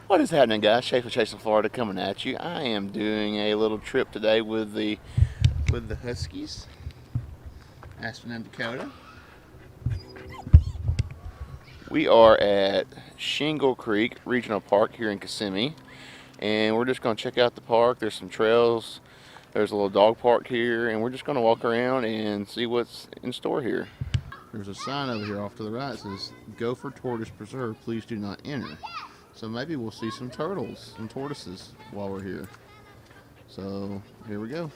What is happening, guys? Chase with Chase in Florida coming at you. I am doing a little trip today with the Huskies, Aspen and Dakota. We are at Shingle Creek Regional Park here in Kissimmee, and we're just going to check out the park. There's some trails. There's a little dog park here, and we're just going to walk around and see what's in store here. There's a sign over here off to the right that says, "Go for Tortoise Preserve, please do not enter." So maybe we'll see some turtles, some tortoises while we're here. So here we go.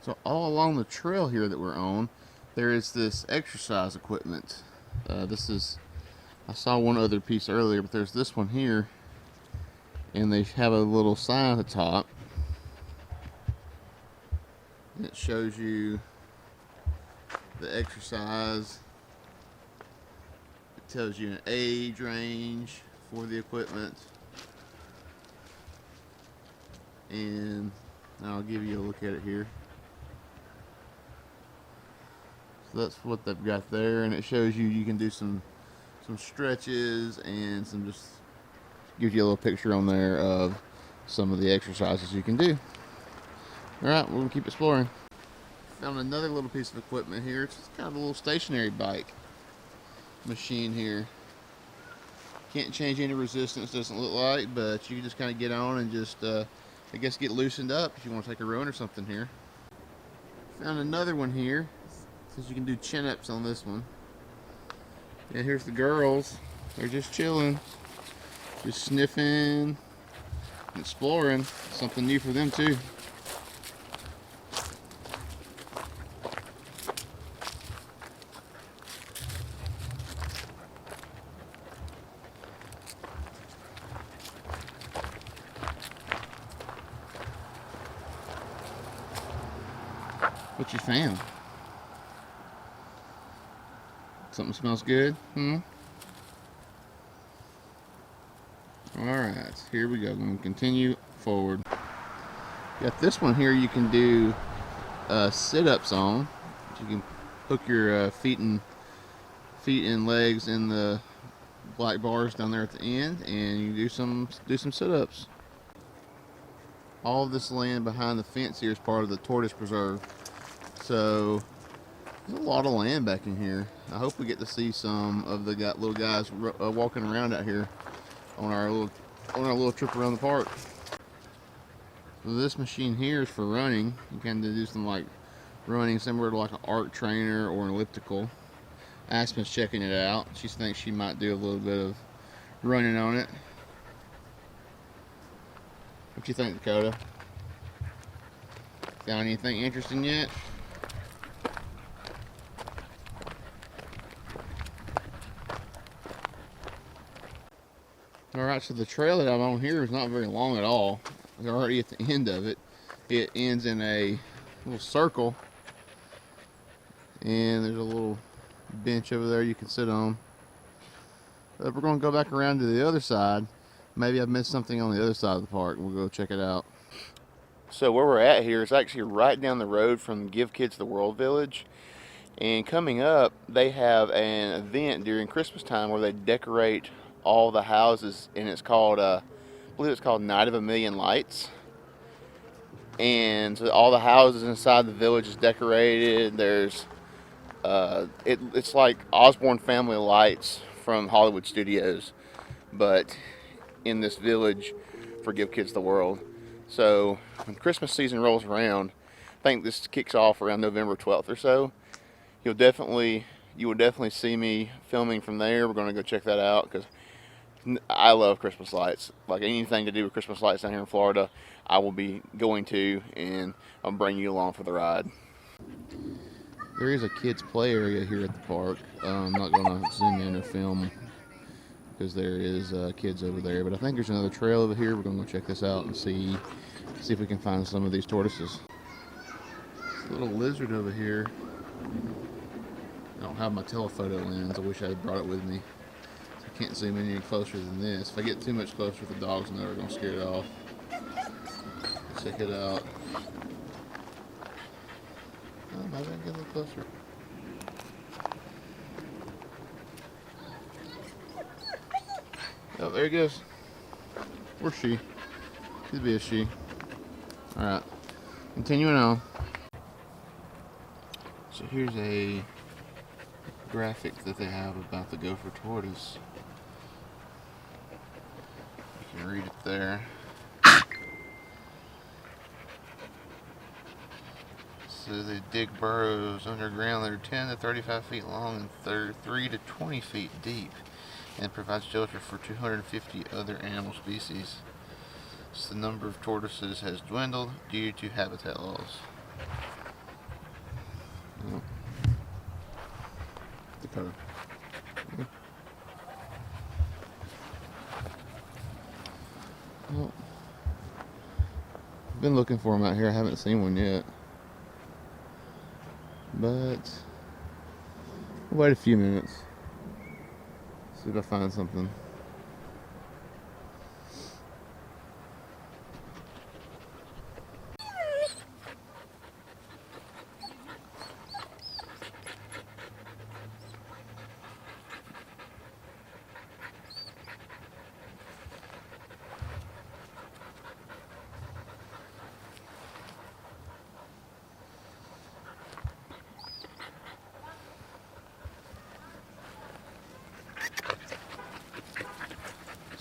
So all along the trail here that we're on, there is this exercise equipment. I saw one other piece earlier, but there's this one here, and they have a little sign at the top. And it shows you the exercise. It tells you an age range for the equipment, and I'll give you a look at it here. So that's what they've got there, and it shows you can do some stretches and just gives you a little picture on there of some of the exercises you can do. Alright, we're gonna keep exploring. Found another little piece of equipment here. It's just kind of a little stationary bike machine here. Can't change any resistance, doesn't look like, but you can just kind of get on and just, I guess, get loosened up if you want to take a run or something here. Found another one here. Says you can do chin-ups on this one. And here's the girls. They're just chilling, just sniffing, exploring. Something new for them too. What you found? Something smells good? Alright, here we go. I'm going to continue forward. Got this one here you can do sit-ups on. You can hook your feet and legs in the black bars down there at the end, and you do some sit-ups. All of this land behind the fence here is part of the Tortoise Preserve. So there's a lot of land back in here. I hope we get to see some of the little guys walking around out here on our little trip around the park. So this machine here is for running. You can do some like running similar to like an arc trainer or an elliptical. Aspen's checking it out. She thinks she might do a little bit of running on it. What you think, Dakota? Found anything interesting yet? Alright, so the trail that I'm on here is not very long at all. We're already at the end of it. It ends in a little circle, and there's a little bench over there you can sit on. But we're going to go back around to the other side. Maybe I've missed something on the other side of the park. We'll go check it out. So where we're at here is actually right down the road from Give Kids the World Village. And coming up, they have an event during Christmas time where they decorate all the houses, and it's called, I believe it's called Night of a Million Lights. And so all the houses inside the village is decorated. There's, it's like Osborne Family Lights from Hollywood Studios, but in this village for Give Kids the World. So when Christmas season rolls around, I think this kicks off around November 12th or so. You will definitely see me filming from there. We're going to go check that out because I love Christmas lights. Like anything to do with Christmas lights down here in Florida, I will be going to, and I'll bring you along for the ride. There is a kids play area here at the park. I'm not going to zoom in or film because there is kids over there, but I think there's another trail over here. We're going to go check this out and see if we can find some of these tortoises. This little lizard over here. I don't have my telephoto lens. I wish I had brought it with me. I can't zoom in any closer than this. If I get too much closer, the dogs know are going to scare it off. Check it out. Oh, maybe I can get a little closer. Oh, there he goes. Or she. Could be a she. Alright. Continuing on. So here's a graphic that they have about the gopher tortoise. You can read it there. So they dig burrows underground that are 10 to 35 feet long and 3 to 20 feet deep, and provide shelter for 250 other animal species. So the number of tortoises has dwindled due to habitat loss. Oh. Dakota. Yeah. Well, I've been looking for them out here. I haven't seen one yet. But I'll wait a few minutes. See if I find something.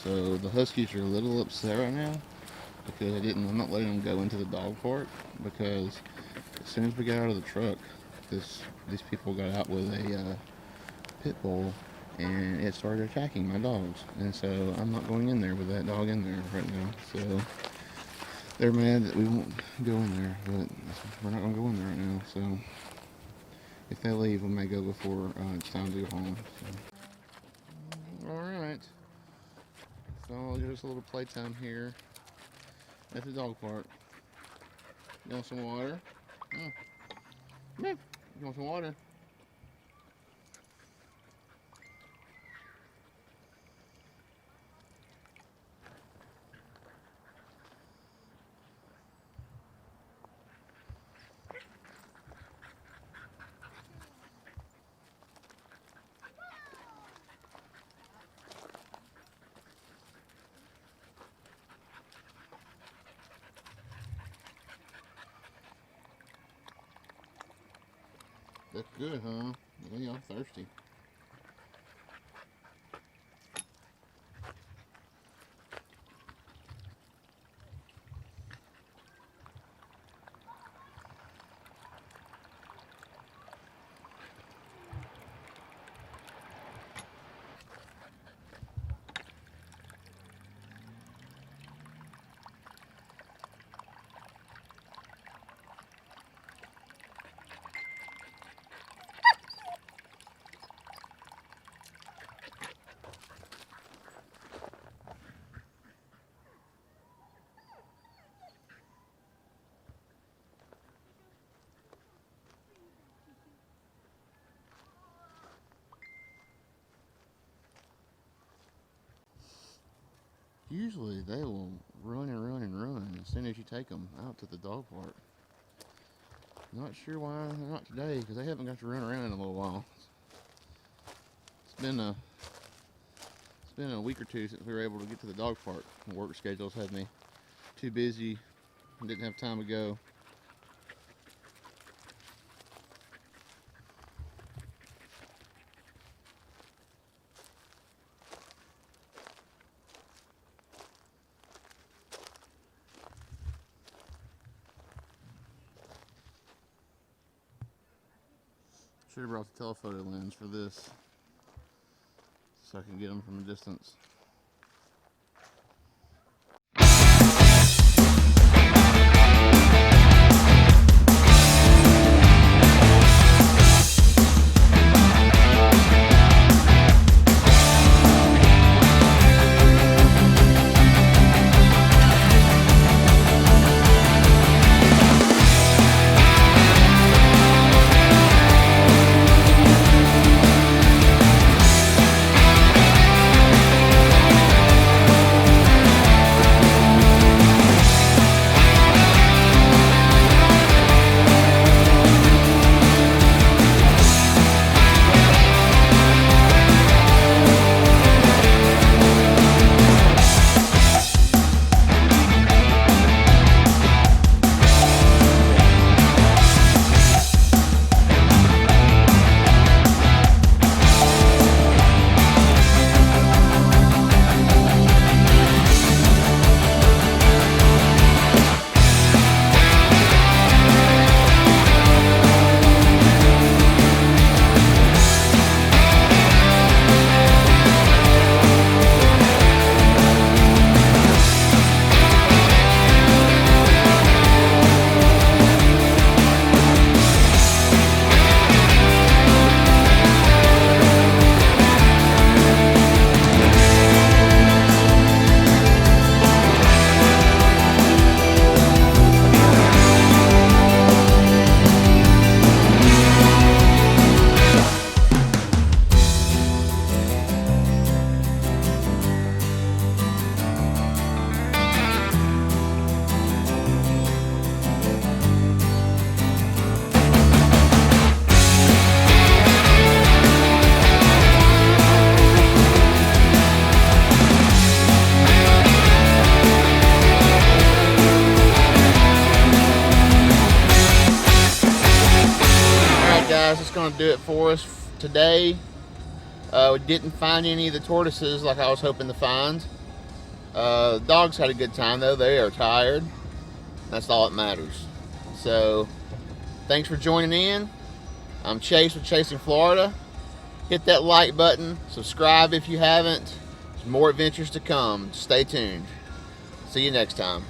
So the Huskies are a little upset right now because I'm not letting them go into the dog park, because as soon as we got out of the truck, these people got out with a pit bull and it started attacking my dogs, and so I'm not going in there with that dog in there right now. So they're mad that we won't go in there, but we're not going to go in there right now. So if they leave, we may go before it's time to go home. So. Alright. So just a little playtime here at the dog park. You want some water? Yeah. You want some water? That's good, huh? Yeah, y'all thirsty. Usually they will run and run and run as soon as you take them out to the dog park. Not sure why they're not today, because they haven't got to run around in a little while. It's been a week or two since we were able to get to the dog park. Work schedules had me too busy and didn't have time to go. Should have brought the telephoto lens for this so I can get them from a distance. that's going to do it for us today. We didn't find any of the tortoises like I was hoping to find. Dogs had a good time though. They are tired. That's all that matters. So, thanks for joining in. I'm Chase with Chasing Florida. Hit that like button. Subscribe if you haven't. There's more adventures to come. Stay tuned. See you next time.